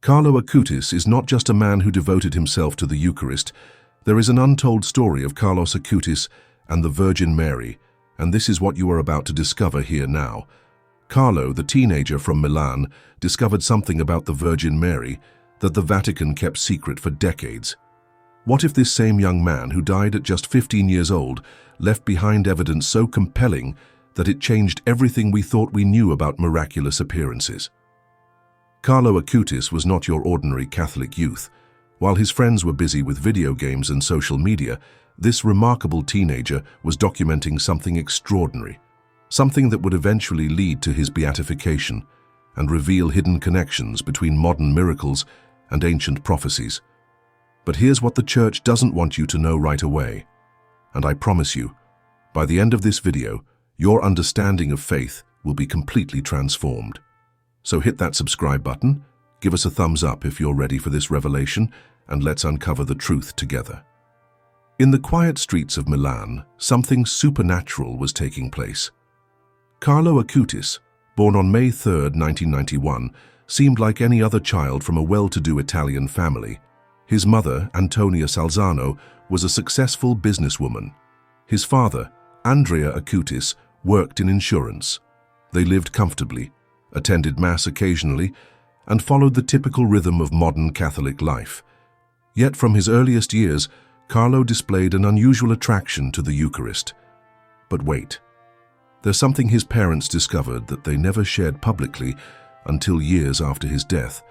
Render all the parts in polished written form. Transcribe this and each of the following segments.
Carlo Acutis is not just a man who devoted himself to the Eucharist. There is an untold story of Carlo Acutis and the Virgin Mary, and this is what you are about to discover here now. Carlo, the teenager from Milan, discovered something about the Virgin Mary that the Vatican kept secret for decades. What if this same young man, who died at just 15 years old, left behind evidence so compelling that it changed everything we thought we knew about miraculous appearances? Carlo Acutis was not your ordinary Catholic youth. While his friends were busy with video games and social media, this remarkable teenager was documenting something extraordinary, something that would eventually lead to his beatification and reveal hidden connections between modern miracles and ancient prophecies. But here's what the Church doesn't want you to know right away. And I promise you, by the end of this video, your understanding of faith will be completely transformed. So hit that subscribe button, give us a thumbs up if you're ready for this revelation, and let's uncover the truth together. In the quiet streets of Milan, something supernatural was taking place. Carlo Acutis, born on May 3, 1991, seemed like any other child from a well-to-do Italian family. His mother, Antonia Salzano, was a successful businesswoman. His father, Andrea Acutis, worked in insurance. They lived comfortably, attended Mass occasionally, and followed the typical rhythm of modern Catholic life. Yet from his earliest years, Carlo displayed an unusual attraction to the Eucharist. But wait, there's something his parents discovered that they never shared publicly until years after his death.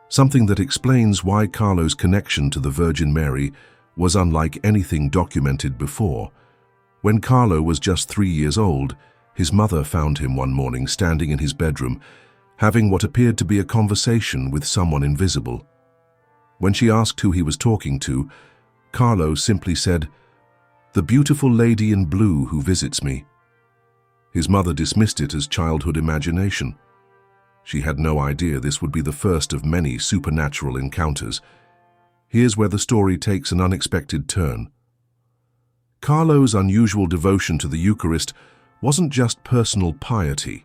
Something that explains why Carlo's connection to the Virgin Mary was unlike anything documented before. When Carlo was just 3 years old, his mother found him one morning standing in his bedroom, having what appeared to be a conversation with someone invisible. When she asked who he was talking to, Carlo simply said, "The beautiful lady in blue who visits me." His mother dismissed it as childhood imagination. She had no idea this would be the first of many supernatural encounters. Here's where the story takes an unexpected turn. Carlo's unusual devotion to the Eucharist wasn't just personal piety.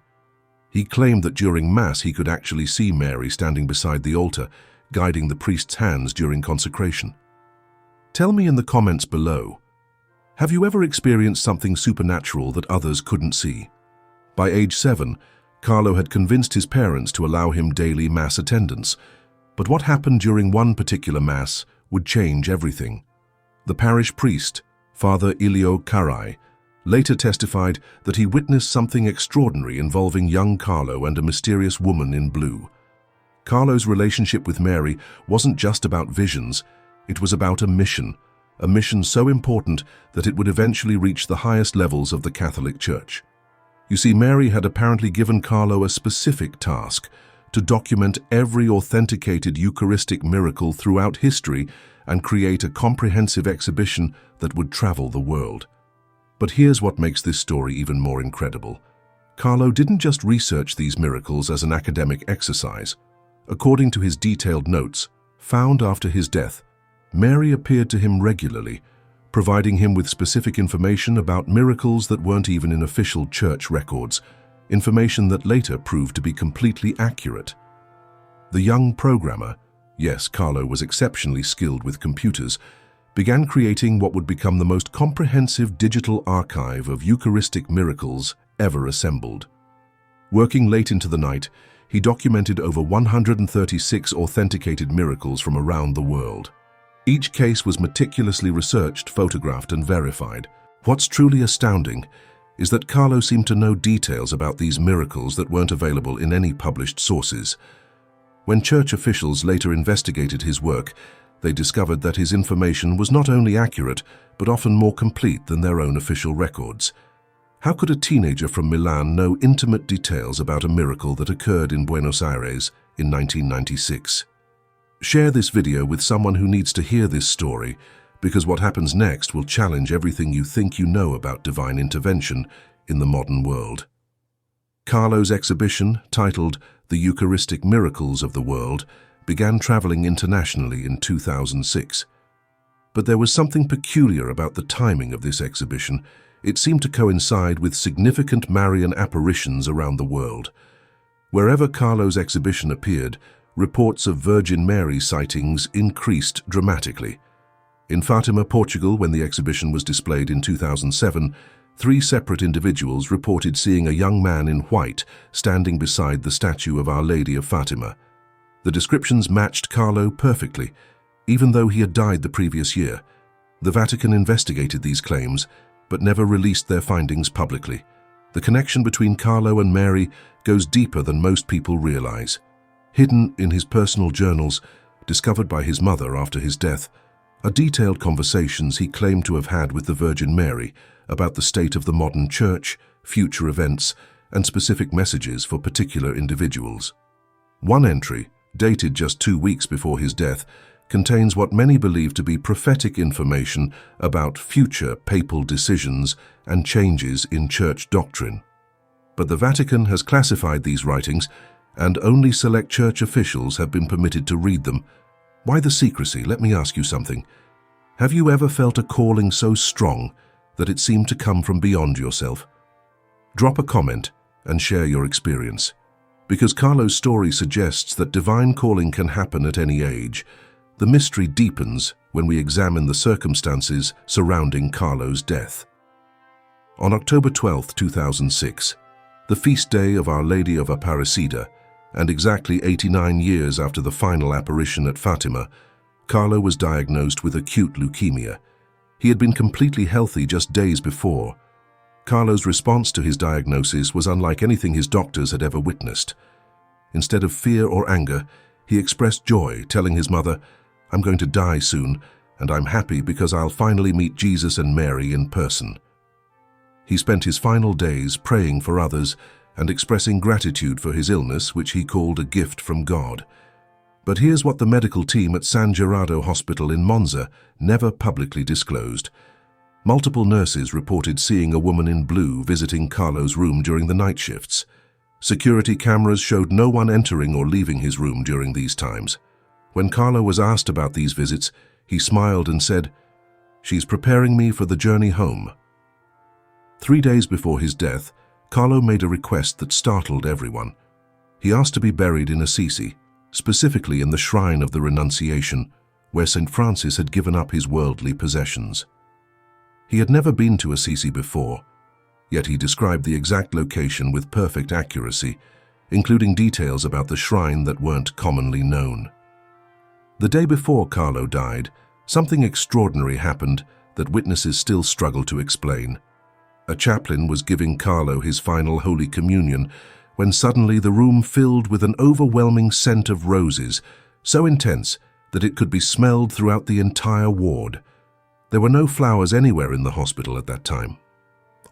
He claimed that during Mass he could actually see Mary standing beside the altar, guiding the priest's hands during consecration. Tell me in the comments below, have you ever experienced something supernatural that others couldn't see? By age 7, Carlo had convinced his parents to allow him daily Mass attendance. But what happened during one particular Mass would change everything. The parish priest, Father Ilio Carai, later testified that he witnessed something extraordinary involving young Carlo and a mysterious woman in blue. Carlo's relationship with Mary wasn't just about visions, it was about a mission so important that it would eventually reach the highest levels of the Catholic Church. You see, Mary had apparently given Carlo a specific task: to document every authenticated Eucharistic miracle throughout history and create a comprehensive exhibition that would travel the world. But here's what makes this story even more incredible. Carlo didn't just research these miracles as an academic exercise. According to his detailed notes, found after his death, Mary appeared to him regularly, providing him with specific information about miracles that weren't even in official church records, information that later proved to be completely accurate. The young programmer, yes, Carlo was exceptionally skilled with computers, began creating what would become the most comprehensive digital archive of Eucharistic miracles ever assembled. Working late into the night, he documented over 136 authenticated miracles from around the world. Each case was meticulously researched, photographed, and verified. What's truly astounding is that Carlo seemed to know details about these miracles that weren't available in any published sources. When church officials later investigated his work, they discovered that his information was not only accurate, but often more complete than their own official records. How could a teenager from Milan know intimate details about a miracle that occurred in Buenos Aires in 1996? Share this video with someone who needs to hear this story, because what happens next will challenge everything you think you know about divine intervention in the modern world. Carlo's exhibition, titled The Eucharistic Miracles of the World, began traveling internationally in 2006. But there was something peculiar about the timing of this exhibition. It seemed to coincide with significant Marian apparitions around the world. Wherever Carlo's exhibition appeared, reports of Virgin Mary sightings increased dramatically. In Fatima, Portugal, when the exhibition was displayed in 2007, 3 separate individuals reported seeing a young man in white standing beside the statue of Our Lady of Fatima. The descriptions matched Carlo perfectly, even though he had died the previous year. The Vatican investigated these claims, but never released their findings publicly. The connection between Carlo and Mary goes deeper than most people realize. Hidden in his personal journals, discovered by his mother after his death, are detailed conversations he claimed to have had with the Virgin Mary about the state of the modern church, future events, and specific messages for particular individuals. One entry, dated just 2 weeks before his death, contains what many believe to be prophetic information about future papal decisions and changes in church doctrine. But the Vatican has classified these writings, and only select church officials have been permitted to read them. Why the secrecy? Let me ask you something. Have you ever felt a calling so strong that it seemed to come from beyond yourself? Drop a comment and share your experience. Because Carlo's story suggests that divine calling can happen at any age, the mystery deepens when we examine the circumstances surrounding Carlo's death. On October 12, 2006, the feast day of Our Lady of Aparecida, and exactly 89 years after the final apparition at Fatima, Carlo was diagnosed with acute leukemia. He had been completely healthy just days before. Carlo's response to his diagnosis was unlike anything his doctors had ever witnessed. Instead of fear or anger, he expressed joy, telling his mother, "I'm going to die soon, and I'm happy because I'll finally meet Jesus and Mary in person." He spent his final days praying for others and expressing gratitude for his illness, which he called a gift from God. But here's what the medical team at San Gerardo Hospital in Monza never publicly disclosed. Multiple nurses reported seeing a woman in blue visiting Carlo's room during the night shifts. Security cameras showed no one entering or leaving his room during these times. When Carlo was asked about these visits, he smiled and said, "She's preparing me for the journey home." 3 days before his death, Carlo made a request that startled everyone. He asked to be buried in Assisi, specifically in the Shrine of the Renunciation, where St. Francis had given up his worldly possessions. He had never been to Assisi before, yet he described the exact location with perfect accuracy, including details about the shrine that weren't commonly known. The day before Carlo died, something extraordinary happened that witnesses still struggle to explain. A chaplain was giving Carlo his final Holy Communion when suddenly the room filled with an overwhelming scent of roses, so intense that it could be smelled throughout the entire ward. There were no flowers anywhere in the hospital at that time.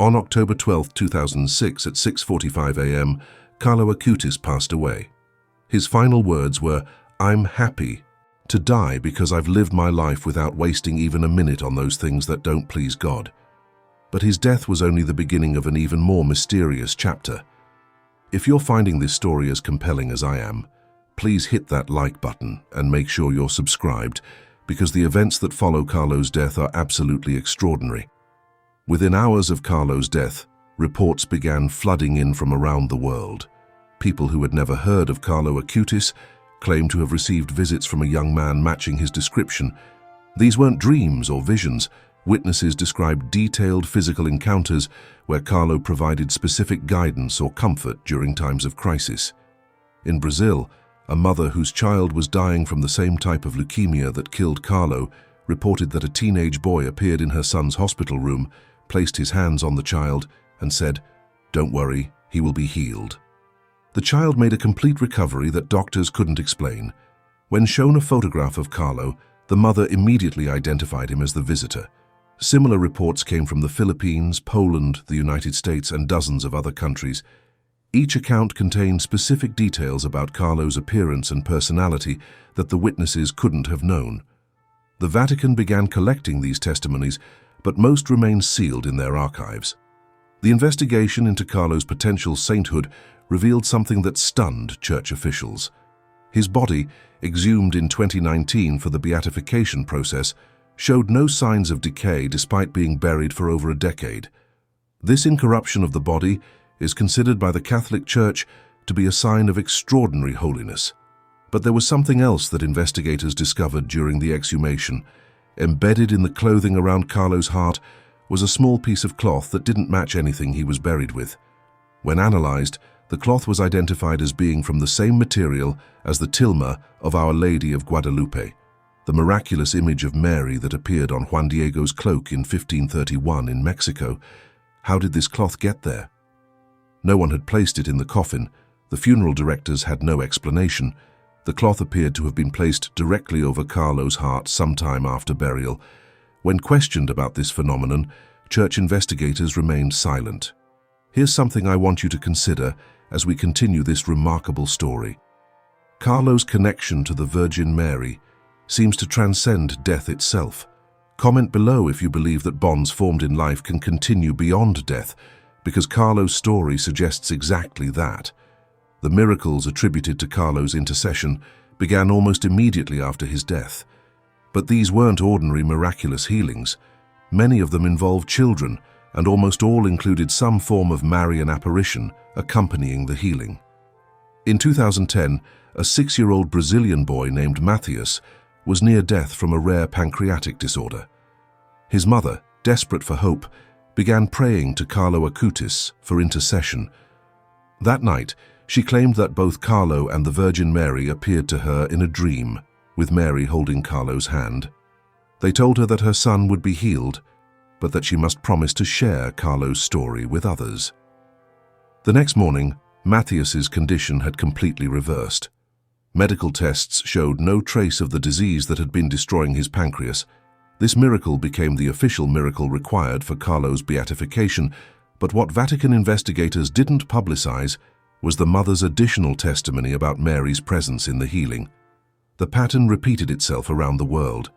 On October 12, 2006 at 6:45 a.m., Carlo Acutis passed away. His final words were, "I'm happy to die because I've lived my life without wasting even a minute on those things that don't please God." But his death was only the beginning of an even more mysterious chapter. If you're finding this story as compelling as I am, please hit that like button and make sure you're subscribed, because the events that follow Carlo's death are absolutely extraordinary. Within hours of Carlo's death, reports began flooding in from around the world. People who had never heard of Carlo Acutis claimed to have received visits from a young man matching his description. These weren't dreams or visions. Witnesses described detailed physical encounters where Carlo provided specific guidance or comfort during times of crisis. In Brazil, a mother whose child was dying from the same type of leukemia that killed Carlo reported that a teenage boy appeared in her son's hospital room, placed his hands on the child, and said, "Don't worry, he will be healed." The child made a complete recovery that doctors couldn't explain. When shown a photograph of Carlo, the mother immediately identified him as the visitor. Similar reports came from the Philippines, Poland, the United States, and dozens of other countries. Each account contained specific details about Carlo's appearance and personality that the witnesses couldn't have known. The Vatican began collecting these testimonies, but most remained sealed in their archives. The investigation into Carlo's potential sainthood revealed something that stunned church officials. His body, exhumed in 2019 for the beatification process, showed no signs of decay despite being buried for over a decade. This incorruption of the body is considered by the Catholic Church to be a sign of extraordinary holiness. But there was something else that investigators discovered during the exhumation. Embedded in the clothing around Carlo's heart was a small piece of cloth that didn't match anything he was buried with. When analyzed, the cloth was identified as being from the same material as the tilma of Our Lady of Guadalupe, the miraculous image of Mary that appeared on Juan Diego's cloak in 1531 in Mexico. How did this cloth get there? No one had placed it in the coffin. The funeral directors had no explanation. The cloth appeared to have been placed directly over Carlo's heart sometime after burial. When questioned about this phenomenon, church investigators remained silent. Here's something I want you to consider as we continue this remarkable story. Carlo's connection to the Virgin Mary seems to transcend death itself. Comment below if you believe that bonds formed in life can continue beyond death, because Carlo's story suggests exactly that. The miracles attributed to Carlo's intercession began almost immediately after his death. But these weren't ordinary miraculous healings. Many of them involved children, and almost all included some form of Marian apparition accompanying the healing. In 2010, a 6-year-old Brazilian boy named Matthias was near death from a rare pancreatic disorder. His mother, desperate for hope, began praying to Carlo Acutis for intercession. That night, she claimed that both Carlo and the Virgin Mary appeared to her in a dream, with Mary holding Carlo's hand. They told her that her son would be healed, but that she must promise to share Carlo's story with others. The next morning, Matthias's condition had completely reversed. Medical tests showed no trace of the disease that had been destroying his pancreas. This miracle became the official miracle required for Carlo's beatification, but what Vatican investigators didn't publicize was the mother's additional testimony about Mary's presence in the healing. The pattern repeated itself around the world.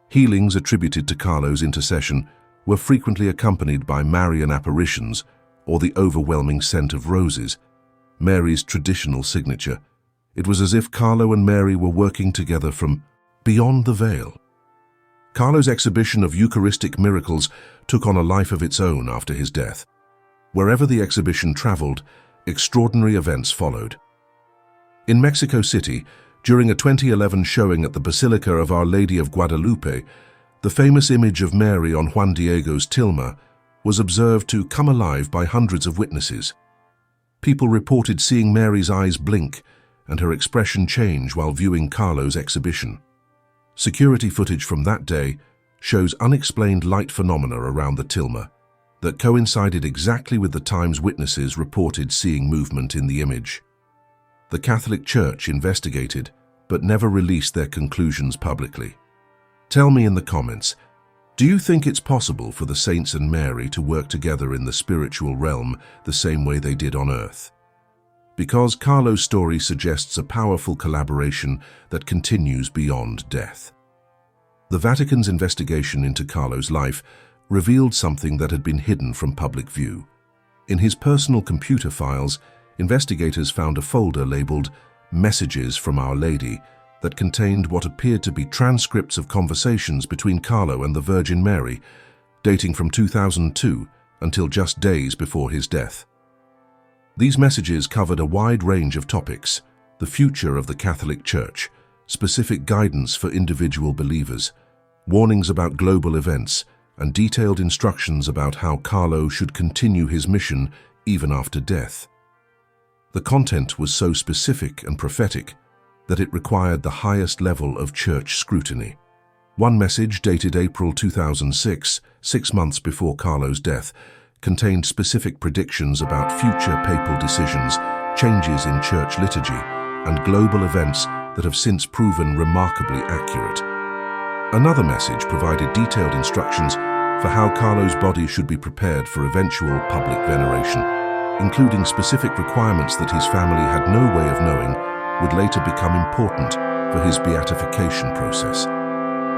Healings attributed to Carlo's intercession were frequently accompanied by Marian apparitions or the overwhelming scent of roses, Mary's traditional signature. It was as if Carlo and Mary were working together from beyond the veil. Carlo's exhibition of Eucharistic miracles took on a life of its own after his death. Wherever the exhibition traveled, extraordinary events followed. In Mexico City, during a 2011 showing at the Basilica of Our Lady of Guadalupe, the famous image of Mary on Juan Diego's tilma was observed to come alive by hundreds of witnesses. People reported seeing Mary's eyes blink and her expression change while viewing Carlo's exhibition. Security footage from that day shows unexplained light phenomena around the tilma that coincided exactly with the times witnesses reported seeing movement in the image. The Catholic Church investigated, but never released their conclusions publicly. Tell me in the comments, do you think it's possible for the saints and Mary to work together in the spiritual realm the same way they did on earth? Because Carlo's story suggests a powerful collaboration that continues beyond death. The Vatican's investigation into Carlo's life revealed something that had been hidden from public view. In his personal computer files, investigators found a folder labeled Messages from Our Lady that contained what appeared to be transcripts of conversations between Carlo and the Virgin Mary, dating from 2002 until just days before his death. These messages covered a wide range of topics: the future of the Catholic Church, specific guidance for individual believers, warnings about global events, and detailed instructions about how Carlo should continue his mission even after death. The content was so specific and prophetic that it required the highest level of church scrutiny. One message, dated April 2006, 6 months before Carlo's death, contained specific predictions about future papal decisions, changes in church liturgy, and global events that have since proven remarkably accurate. Another message provided detailed instructions for how Carlo's body should be prepared for eventual public veneration, including specific requirements that his family had no way of knowing would later become important for his beatification process.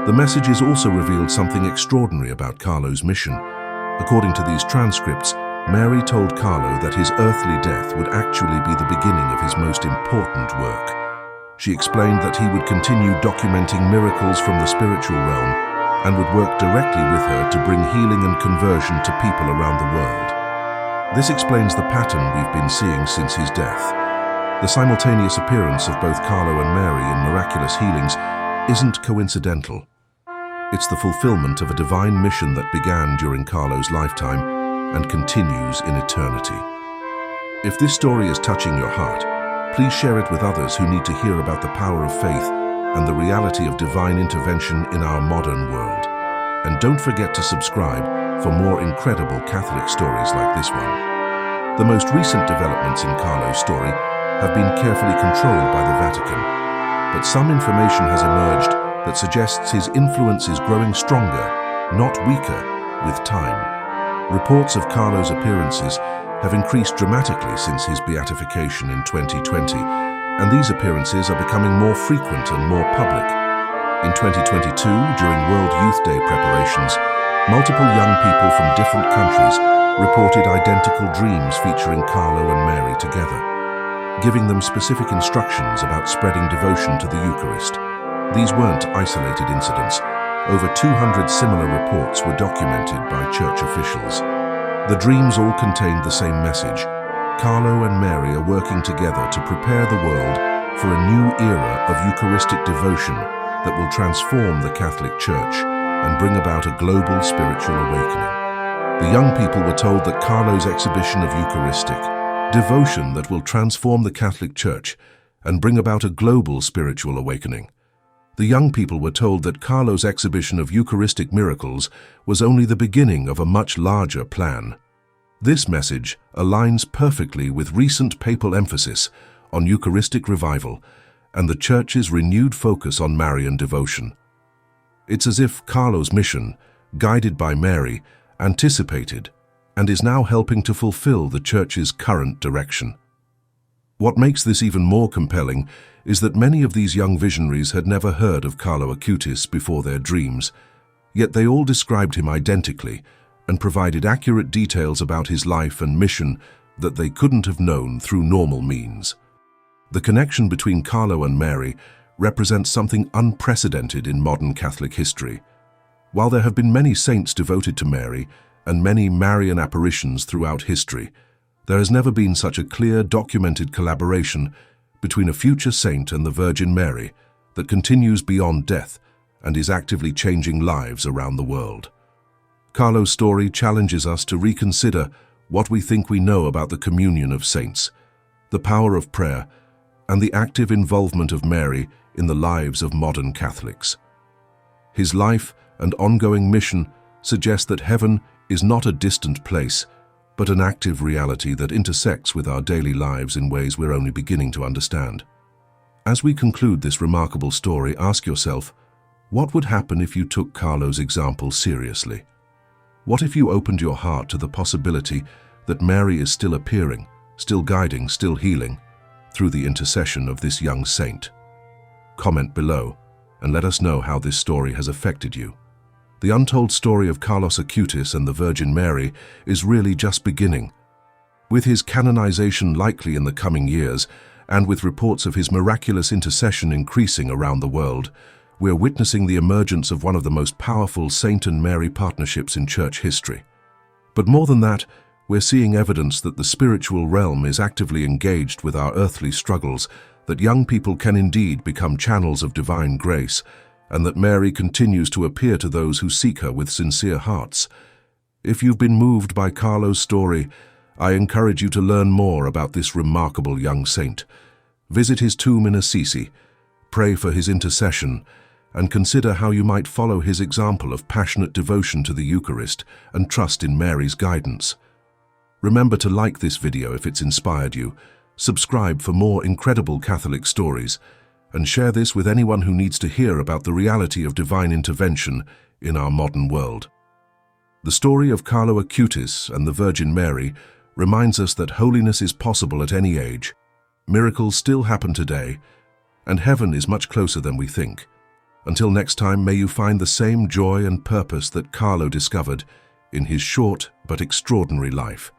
The messages also revealed something extraordinary about Carlo's mission. According to these transcripts, Mary told Carlo that his earthly death would actually be the beginning of his most important work. She explained that he would continue documenting miracles from the spiritual realm and would work directly with her to bring healing and conversion to people around the world. This explains the pattern we've been seeing since his death. The simultaneous appearance of both Carlo and Mary in miraculous healings isn't coincidental. It's the fulfillment of a divine mission that began during Carlo's lifetime and continues in eternity. If this story is touching your heart, please share it with others who need to hear about the power of faith and the reality of divine intervention in our modern world. And don't forget to subscribe for more incredible Catholic stories like this one. The most recent developments in Carlo's story have been carefully controlled by the Vatican, but some information has emerged that suggests his influence is growing stronger, not weaker, with time. Reports of Carlo's appearances have increased dramatically since his beatification in 2020, and these appearances are becoming more frequent and more public. In 2022, during World Youth Day preparations, multiple young people from different countries reported identical dreams featuring Carlo and Mary together, giving them specific instructions about spreading devotion to the Eucharist. These weren't isolated incidents. Over 200 similar reports were documented by church officials. The dreams all contained the same message. Carlo and Mary are working together to prepare the world for a new era of Eucharistic devotion that will transform the Catholic Church and bring about a global spiritual awakening. The young people were told that Carlo's exhibition of Eucharistic devotion that will transform the Catholic Church and bring about a global spiritual awakening. The young people were told that Carlo's exhibition of Eucharistic miracles was only the beginning of a much larger plan. This message aligns perfectly with recent papal emphasis on Eucharistic revival and the Church's renewed focus on Marian devotion. It's as if Carlo's mission, guided by Mary, anticipated and is now helping to fulfill the Church's current direction. What makes this even more compelling is that many of these young visionaries had never heard of Carlo Acutis before their dreams, yet they all described him identically and provided accurate details about his life and mission that they couldn't have known through normal means. The connection between Carlo and Mary represents something unprecedented in modern Catholic history. While there have been many saints devoted to Mary and many Marian apparitions throughout history, there has never been such a clear, documented collaboration between a future saint and the Virgin Mary that continues beyond death and is actively changing lives around the world. Carlo's story challenges us to reconsider what we think we know about the communion of saints, the power of prayer, and the active involvement of Mary in the lives of modern Catholics. His life and ongoing mission suggest that heaven is not a distant place, but an active reality that intersects with our daily lives in ways we're only beginning to understand. As we conclude this remarkable story, ask yourself, what would happen if you took Carlo's example seriously? What if you opened your heart to the possibility that Mary is still appearing, still guiding, still healing, through the intercession of this young saint? Comment below and let us know how this story has affected you. The untold story of Carlo Acutis and the Virgin Mary is really just beginning. With his canonization likely in the coming years, and with reports of his miraculous intercession increasing around the world, we're witnessing the emergence of one of the most powerful Saint and Mary partnerships in church history. But more than that, we're seeing evidence that the spiritual realm is actively engaged with our earthly struggles, that young people can indeed become channels of divine grace, and that Mary continues to appear to those who seek her with sincere hearts. If you've been moved by Carlo's story, I encourage you to learn more about this remarkable young saint. Visit his tomb in Assisi, pray for his intercession, and consider how you might follow his example of passionate devotion to the Eucharist and trust in Mary's guidance. Remember to like this video if it's inspired you, subscribe for more incredible Catholic stories, and share this with anyone who needs to hear about the reality of divine intervention in our modern world. The story of Carlo Acutis and the Virgin Mary reminds us that holiness is possible at any age, miracles still happen today, and heaven is much closer than we think. Until next time, may you find the same joy and purpose that Carlo discovered in his short but extraordinary life.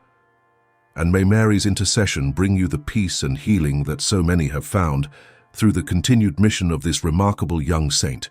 And may Mary's intercession bring you the peace and healing that so many have found through the continued mission of this remarkable young saint.